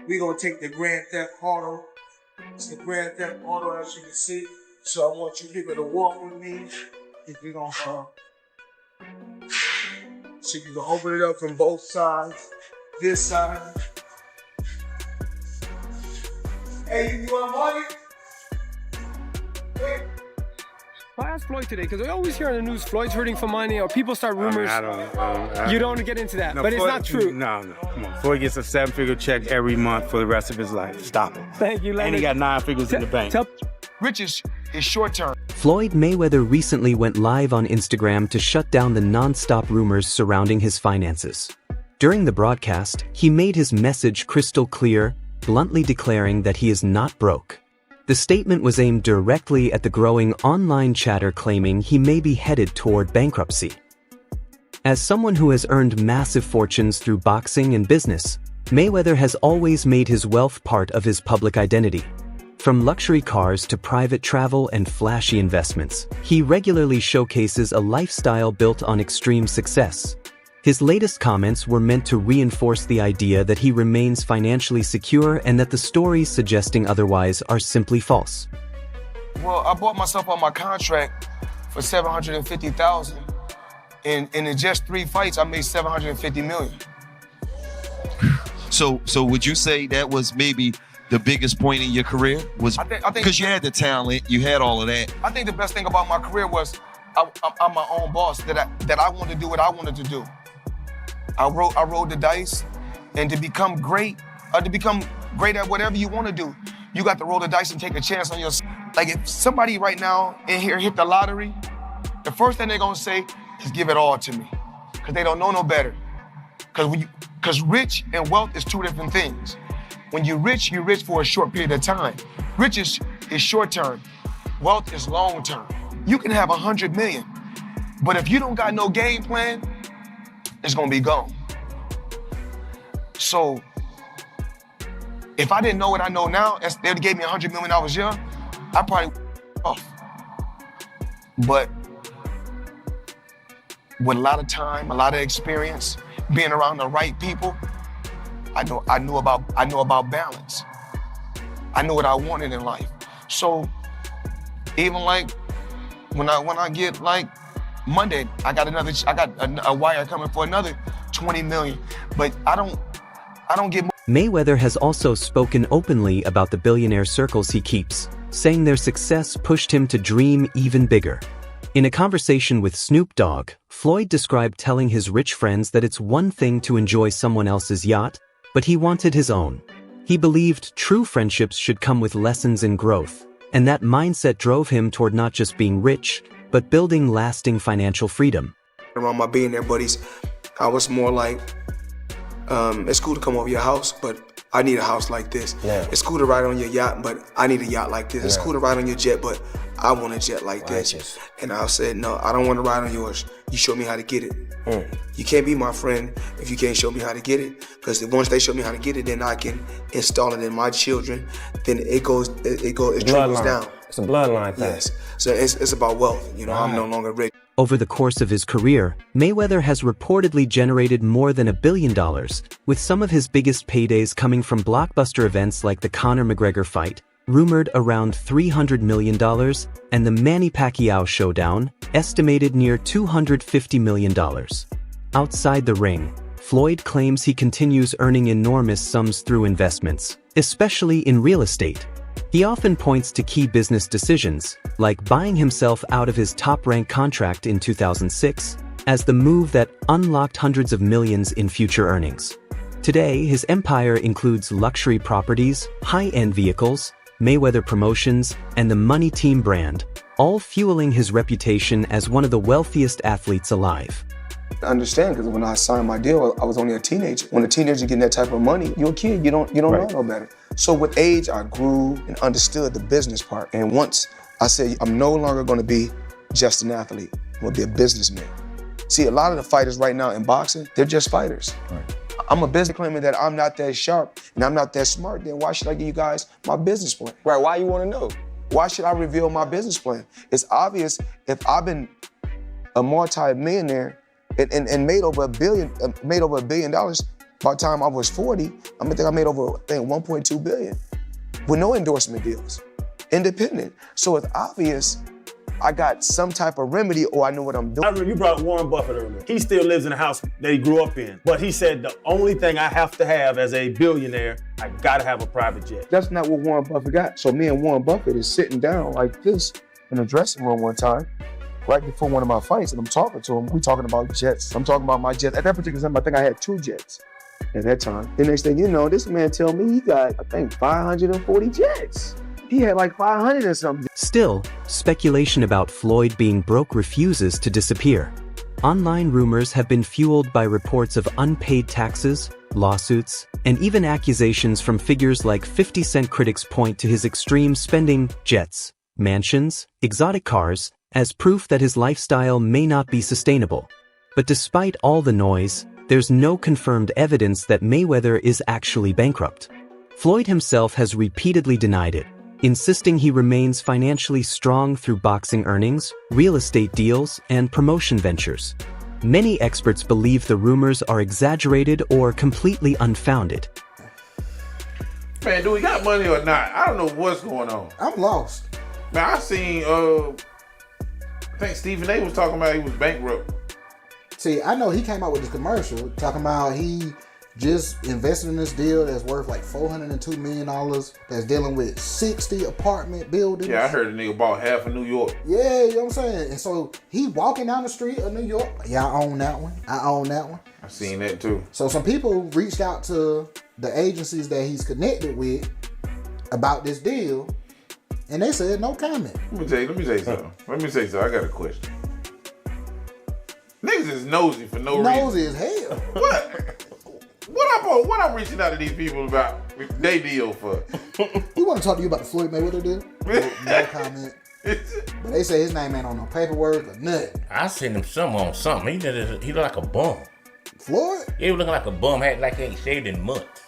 we're gonna take the Grand Theft Auto. It's the Grand Theft Auto, as you can see. So I want you people to walk with me. If you're gonna so you can open it up from both sides. This side. Hey, you want money? Hey. I asked Floyd today, because I always hear on the news Floyd's hurting for money, or people start rumors. You don't get into that, no, but Floyd, it's not true. No, come on. Floyd gets a 7-figure check every month for the rest of his life. Stop it. Thank you, And he got 9 figures in the bank. Riches is short term. Floyd Mayweather recently went live on Instagram to shut down the non-stop rumors surrounding his finances. During the broadcast, he made his message crystal clear, bluntly declaring that he is not broke. The statement was aimed directly at the growing online chatter claiming he may be headed toward bankruptcy. As someone who has earned massive fortunes through boxing and business, Mayweather has always made his wealth part of his public identity. From luxury cars to private travel and flashy investments, he regularly showcases a lifestyle built on extreme success. His latest comments were meant to reinforce the idea that he remains financially secure and that the stories suggesting otherwise are simply false. Well, I bought myself on my contract for $750,000, and in just 3 fights, I made $750 million. So would you say that was maybe the biggest point in your career? Was I think because you had the talent, you had all of that. I think the best thing about my career was I'm my own boss. That I wanted to do what I wanted to do. I rolled the dice, and to become great at whatever you want to do, you got to roll the dice and take a chance on yourself. Like if somebody right now in here hit the lottery, the first thing they're gonna say is give it all to me, because they don't know no better. Because rich and wealth is 2 different things. When you're rich for a short period of time. Riches is short term. Wealth is long term. You can have 100 million, but if you don't got no game plan, it's gonna be gone. So, if I didn't know what I know now, they gave me 100 million when I was young, I probably off. But with a lot of time, a lot of experience, being around the right people, I knew about balance. I knew what I wanted in life. So even like when I get like Monday, I got a wire coming for another 20 million. But I don't get. Mayweather has also spoken openly about the billionaire circles he keeps, saying their success pushed him to dream even bigger. In a conversation with Snoop Dogg, Floyd described telling his rich friends that it's one thing to enjoy someone else's yacht, but he wanted his own. He believed true friendships should come with lessons in growth, and that mindset drove him toward not just being rich, but building lasting financial freedom. Around my billionaire buddies, I was more like, it's cool to come over your house, but I need a house like this. Yeah. It's cool to ride on your yacht, but I need a yacht like this. Yeah. It's cool to ride on your jet, but I want a jet like this. And I said, no, I don't want to ride on yours. You show me how to get it. You can't be my friend if you can't show me how to get it, because once they show me how to get it, then I can install it in my children. Then it trickles down. It's a bloodline thing. Yes. So it's about wealth. You know, right. I'm no longer rich. Over the course of his career, Mayweather has reportedly generated more than $1 billion, with some of his biggest paydays coming from blockbuster events like the Conor McGregor fight, rumored around $300 million, and the Manny Pacquiao showdown, estimated near $250 million. Outside the ring, Floyd claims he continues earning enormous sums through investments, especially in real estate. He often points to key business decisions, like buying himself out of his top-ranked contract in 2006, as the move that unlocked hundreds of millions in future earnings. Today, his empire includes luxury properties, high-end vehicles, Mayweather Promotions, and the Money Team brand, all fueling his reputation as one of the wealthiest athletes alive. I understand, because when I signed my deal, I was only a teenager. When a teenager getting that type of money, you're a kid, you don't know no better. So with age, I grew and understood the business part. And once I said, I'm no longer gonna be just an athlete, I'm gonna be a businessman. See, a lot of the fighters right now in boxing, they're just fighters. Right. I'm a business claiming that I'm not that sharp and I'm not that smart, then why should I give you guys my business plan? Right, why you wanna know? Why should I reveal my business plan? It's obvious if I've been a multi-millionaire and made over $1 billion, By the time I was 40, I think I made over, I think, 1.2 billion with no endorsement deals, independent. So it's obvious I got some type of remedy or I know what I'm doing. I remember you brought Warren Buffett earlier. He still lives in the house that he grew up in. But he said the only thing I have to have as a billionaire, I gotta have a private jet. That's not what Warren Buffett got. So me and Warren Buffett is sitting down like this in a dressing room one time, right before one of my fights, and I'm talking to him. We talking about jets. I'm talking about my jets. At that particular time, I think I had 2 jets at that time. The next thing you know, this man tell me he got, I think, 540 jets. He had like 500 or something. Still, speculation about Floyd being broke refuses to disappear. Online rumors have been fueled by reports of unpaid taxes, lawsuits, and even accusations from figures like 50 Cent. Critics point to his extreme spending, jets, mansions, exotic cars, as proof that his lifestyle may not be sustainable. But despite all the noise, there's no confirmed evidence that Mayweather is actually bankrupt. Floyd himself has repeatedly denied it, insisting he remains financially strong through boxing earnings, real estate deals, and promotion ventures. Many experts believe the rumors are exaggerated or completely unfounded. Man, do we got money or not? I don't know what's going on. I'm lost. Man, I seen, I think Stephen A was talking about he was bankrupt. See, I know he came out with this commercial talking about he just invested in this deal that's worth like $402 million that's dealing with 60 apartment buildings. Yeah, I heard a nigga bought half of New York. Yeah, you know what I'm saying? And so he walking down the street of New York. Yeah, I own that one. I own that one. I seen that too. So some people reached out to the agencies that he's connected with about this deal, and they said no comment. Let me tell you something. I got a question. Niggas is nosy for no reason. Nosy as hell. What? What I'm reaching out to these people about they deal for? We want to talk to you about the Floyd Mayweather deal. No comment. But they say his name ain't on no paperwork or nothing. I seen him somewhere on something. He looked like a bum. Floyd? He was looking like a bum. Had like he ain't shaved in months.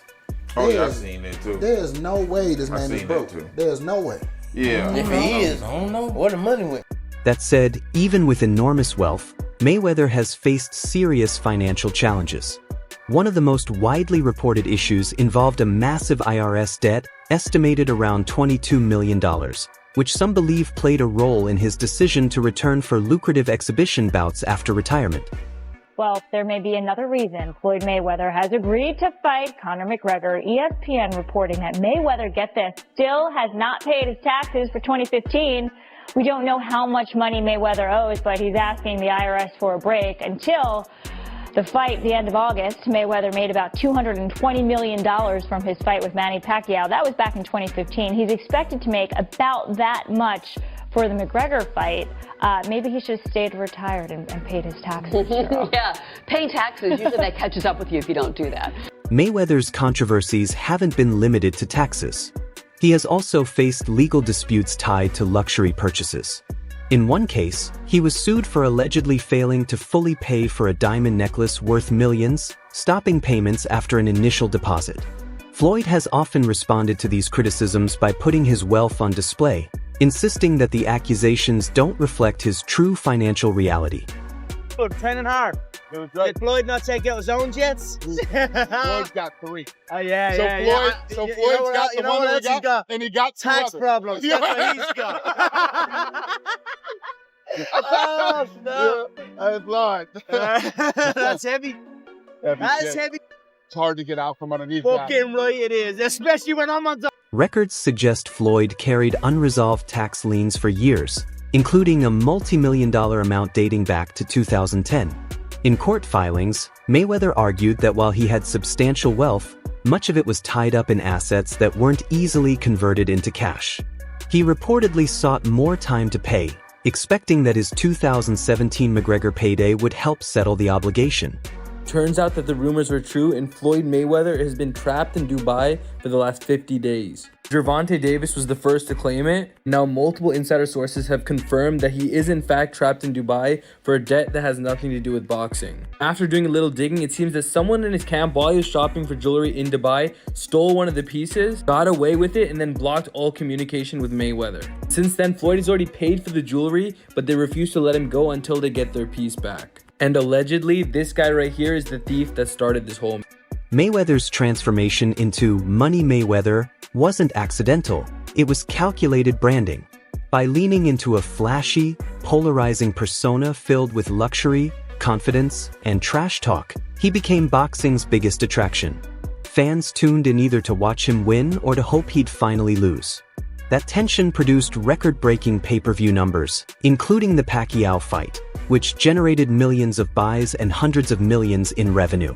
Oh yeah, I seen that too. There's no way this man is broke. There's no way. Yeah. If he is, I don't know where the money went. That said, even with enormous wealth, Mayweather has faced serious financial challenges. One of the most widely reported issues involved a massive IRS debt estimated around $22 million, which some believe played a role in his decision to return for lucrative exhibition bouts after retirement. Well, there may be another reason Floyd Mayweather has agreed to fight Conor McGregor. ESPN reporting that Mayweather, get this, still has not paid his taxes for 2015. We don't know how much money Mayweather owes, but he's asking the IRS for a break until the fight, the end of August. Mayweather made about $220 million from his fight with Manny Pacquiao. That was back in 2015. He's expected to make about that much for the McGregor fight. Maybe he should have stayed retired and paid his taxes. Yeah, pay taxes. Usually that catches up with you if you don't do that. Mayweather's controversies haven't been limited to taxes. He has also faced legal disputes tied to luxury purchases. In one case, he was sued for allegedly failing to fully pay for a diamond necklace worth millions, stopping payments after an initial deposit. Floyd has often responded to these criticisms by putting his wealth on display, insisting that the accusations don't reflect his true financial reality. Training hard. Did Floyd not take out his own jets? Floyd's got 3. Oh yeah, So Floyd's got the one that he got, and he got tax problems. That's what he's got. Oh no! That's Floyd. That's heavy. That's heavy. It's hard to get out from underneath that. Fucking right it is, especially when I'm on top. Records suggest Floyd carried unresolved tax liens for years, including a multi-million-dollar amount dating back to 2010. In court filings, Mayweather argued that while he had substantial wealth, much of it was tied up in assets that weren't easily converted into cash. He reportedly sought more time to pay, expecting that his 2017 McGregor payday would help settle the obligation. Turns out that the rumors were true, and Floyd Mayweather has been trapped in Dubai for the last 50 days. Gervonta Davis was the first to claim it. Now multiple insider sources have confirmed that he is in fact trapped in Dubai for a debt that has nothing to do with boxing. After doing a little digging, it seems that someone in his camp while he was shopping for jewelry in Dubai stole one of the pieces, got away with it, and then blocked all communication with Mayweather. Since then, Floyd has already paid for the jewelry, but they refuse to let him go until they get their piece back. And allegedly, this guy right here is the thief that started this whole. Mayweather's transformation into Money Mayweather wasn't accidental, it was calculated branding. By leaning into a flashy, polarizing persona filled with luxury, confidence, and trash talk, he became boxing's biggest attraction. Fans tuned in either to watch him win or to hope he'd finally lose. That tension produced record-breaking pay-per-view numbers, including the Pacquiao fight, which generated millions of buys and hundreds of millions in revenue.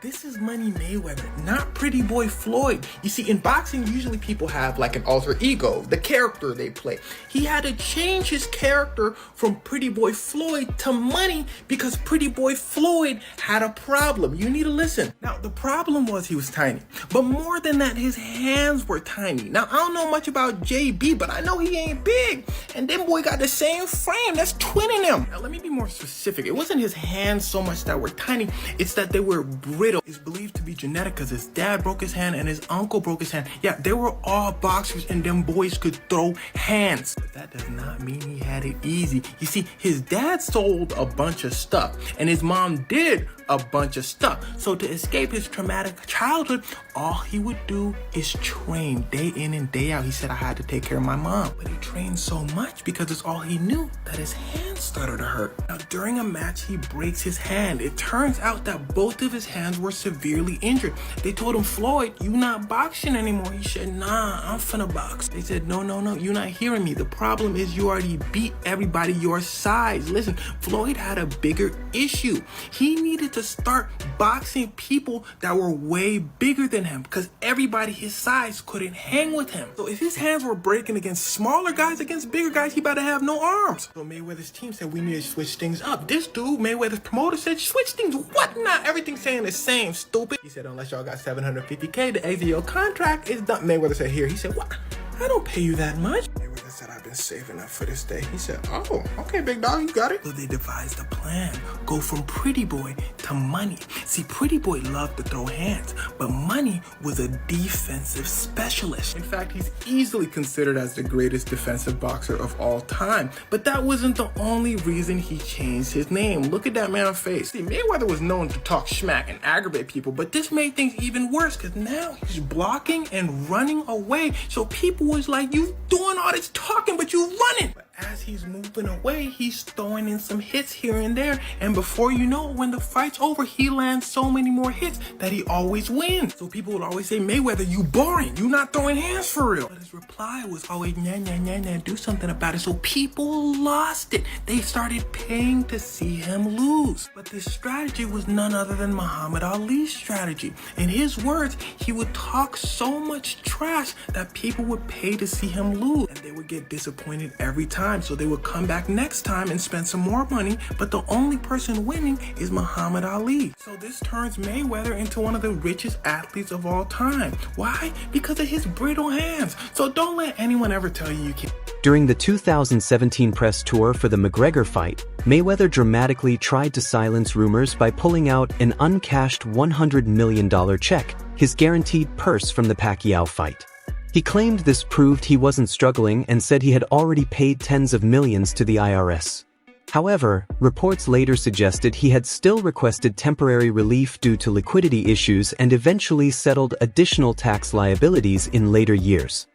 This is Money Mayweather, not Pretty Boy Floyd. You see, in boxing, usually people have like an alter ego, the character they play. He had to change his character from Pretty Boy Floyd to Money because Pretty Boy Floyd had a problem. You need to listen. Now, the problem was he was tiny, but more than that, his hands were tiny. Now, I don't know much about JB, but I know he ain't big. And them boy got the same frame. That's twinning him. Now, let me be more specific. It wasn't his hands so much that were tiny. It's that they were brittle. It's believed to be genetic because his dad broke his hand and his uncle broke his hand. Yeah, they were all boxers and them boys could throw hands. But that does not mean he had it easy. You see, his dad sold a bunch of stuff and his mom did a bunch of stuff. So to escape his traumatic childhood, all he would do is train day in and day out. He said, I had to take care of my mom. But he trained so much because it's all he knew that his hand started to hurt. Now, during a match, he breaks his hand. It turns out that both of his hands were severely injured. They told him, Floyd, you not boxing anymore. He said, nah, I'm finna box. They said, no, you're not hearing me. The problem is you already beat everybody your size. Listen, Floyd had a bigger issue. He needed to start boxing people that were way bigger than him because everybody his size couldn't hang with him. So if his hands were breaking against smaller guys, against bigger guys, he better have no arms. So Mayweather's team said we need to switch things up. This dude, Mayweather's promoter, said switch things. What not? Everything's saying the same, stupid. He said unless y'all got $750K to exit your contract, it's done. Mayweather said here. He said what? I don't pay you that much. Mayweather said I've been saving up for this day. He said, oh, okay, big dog, you got it. So they devised a plan. Go from Pretty Boy to Money. See, Pretty Boy loved to throw hands, but Money was a defensive specialist. In fact, he's easily considered as the greatest defensive boxer of all time. But that wasn't the only reason he changed his name. Look at that man's face. See, Mayweather was known to talk smack and aggravate people, but this made things even worse because now he's blocking and running away. So people was like, you doing all this talking, but you running. But as he's moving away, he's throwing in some hits here and there. And before you know, when the fight's over, he lands so many more hits that he always wins. So people would always say, Mayweather, you boring. You not throwing hands for real. But his reply was always, nah, do something about it. So people lost it. They started paying to see him lose. But this strategy was none other than Muhammad Ali's strategy. In his words, he would talk so much trash that people would pay to see him lose. And they would get disappointed every time. So they would come back next time and spend some more money, but the only person winning is Muhammad Ali. So this turns Mayweather into one of the richest athletes of all time. Why? Because of his brittle hands. So don't let anyone ever tell you you can't. During the 2017 press tour for the McGregor fight, Mayweather dramatically tried to silence rumors by pulling out an uncashed $100 million check, his guaranteed purse from the Pacquiao fight. He claimed this proved he wasn't struggling and said he had already paid tens of millions to the IRS. However, reports later suggested he had still requested temporary relief due to liquidity issues and eventually settled additional tax liabilities in later years.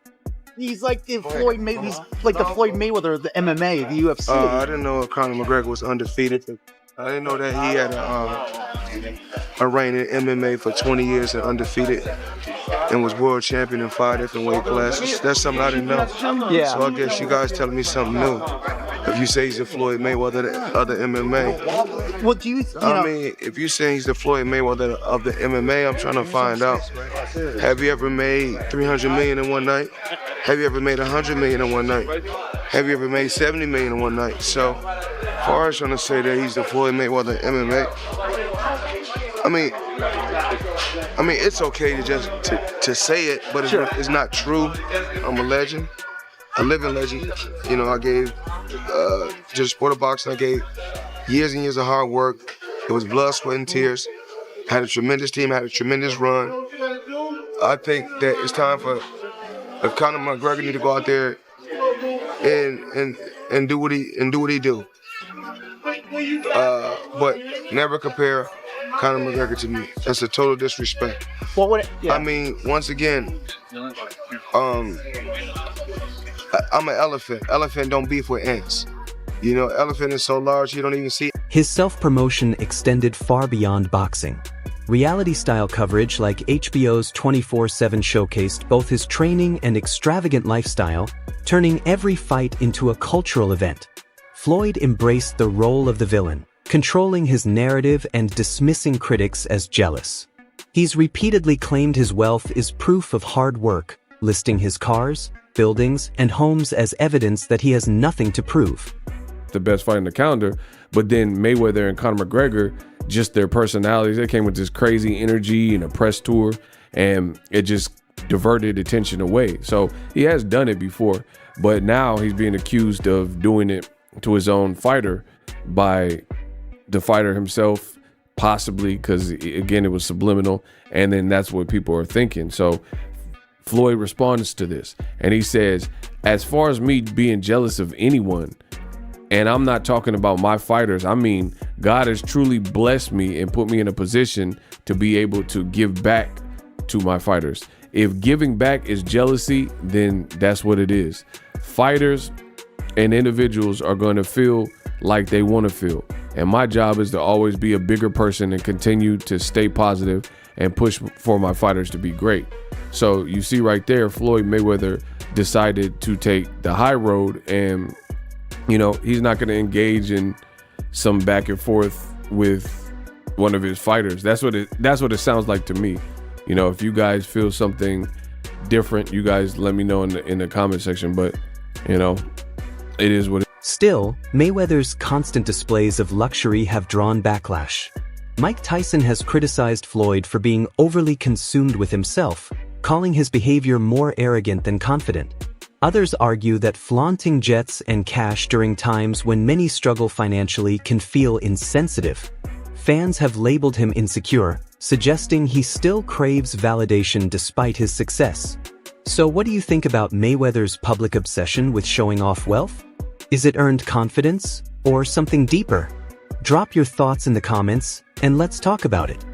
He's like the Floyd Mayweather of the MMA, the UFC. I didn't know Conor McGregor was undefeated. I didn't know that he had a reign in MMA for 20 years and undefeated and was world champion in 5 different weight classes. That's something I didn't know. Yeah. So I guess you guys telling me something new. If you say he's the Floyd Mayweather of the MMA. What do you I mean, if you say he's the Floyd Mayweather of the MMA, I'm trying to find out. Have you ever made 300 million in one night? Have you ever made 100 million in one night? Have you ever made 70 million in one night? So, as far as trying to say that he's the Floyd Mayweather of MMA, I mean, it's okay to just to say it, but it's not true. I'm a legend, a living legend. You know, I gave just sport of boxing. I gave years and years of hard work. It was blood, sweat, and tears. Had a tremendous team. Had a tremendous run. I think that it's time for if Conor McGregor need to go out there and do what he do. But never compare Conor McGregor to me. That's a total disrespect. Well, what? Yeah. I mean, once again, I'm an elephant. Elephant don't beef with ants. You know, elephant is so large you don't even see it. His self-promotion extended far beyond boxing. Reality-style coverage like HBO's 24/7 showcased both his training and extravagant lifestyle, turning every fight into a cultural event. Floyd embraced the role of the villain, controlling his narrative and dismissing critics as jealous. He's repeatedly claimed his wealth is proof of hard work, listing his cars, buildings, and homes as evidence that he has nothing to prove. The best fight in the calendar, but then Mayweather and Conor McGregor, just their personalities, they came with this crazy energy and a press tour, and it just diverted attention away. So he has done it before, but now he's being accused of doing it to his own fighter by the fighter himself, possibly, because again, it was subliminal, and then that's what people are thinking. So Floyd responds to this, and he says, as far as me being jealous of anyone, and I'm not talking about my fighters, I mean, God has truly blessed me and put me in a position to be able to give back to my fighters. If giving back is jealousy, then that's what it is. Fighters and individuals are going to feel like they want to feel. And my job is to always be a bigger person and continue to stay positive and push for my fighters to be great. So you see right there, Floyd Mayweather decided to take the high road, and you know, he's not going to engage in some back and forth with one of his fighters. That's what it sounds like to me. You know, if you guys feel something different, you guys let me know in the comment section, but you know, it is what it is. Still, Mayweather's constant displays of luxury have drawn backlash. Mike Tyson has criticized Floyd for being overly consumed with himself, calling his behavior more arrogant than confident. Others argue that flaunting jets and cash during times when many struggle financially can feel insensitive. Fans have labeled him insecure, suggesting he still craves validation despite his success. So what do you think about Mayweather's public obsession with showing off wealth? Is it earned confidence or something deeper? Drop your thoughts in the comments and let's talk about it.